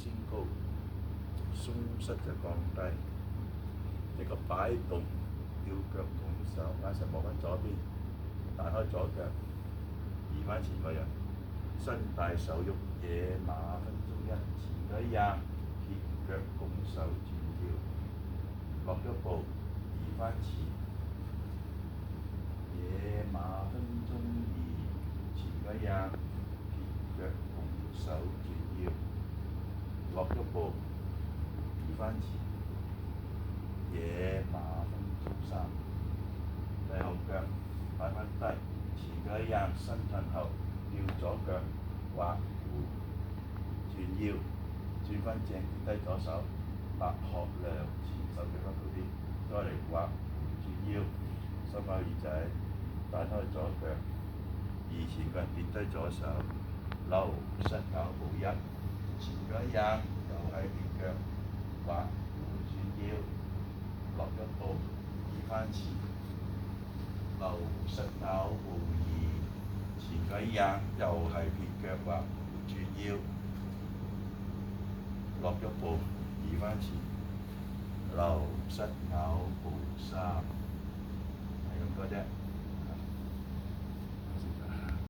升高，鬆膝就降低。一個擺動，吊腳拱手，眼神望翻左邊，彈開左腳，移翻前個人，身帶手喐，野馬分鐘1，前腳一壓，撇腳拱手轉腰，落咗步，移翻前，野馬分鐘2，前腳一壓，撇腳拱手轉腰，落咗步，移翻前。野馬分鐘3，第後腳擺翻低，前腳一壓，身褪後，吊左腳，畫弧，轉腰，轉翻正，跌低左手，白鶴梁，前手腳翻到啲，再嚟畫弧轉腰，心口耳仔，彈開左腳，移前腳跌低左手，溜膝咬步1，前腳一壓，又係跌腳，畫弧轉腰。落咗步，移翻前，溜膝咬步2，前腳一壓，又係撇腳畫弧轉腰，落咗步，移翻前，溜膝咬步3，係咁多啫。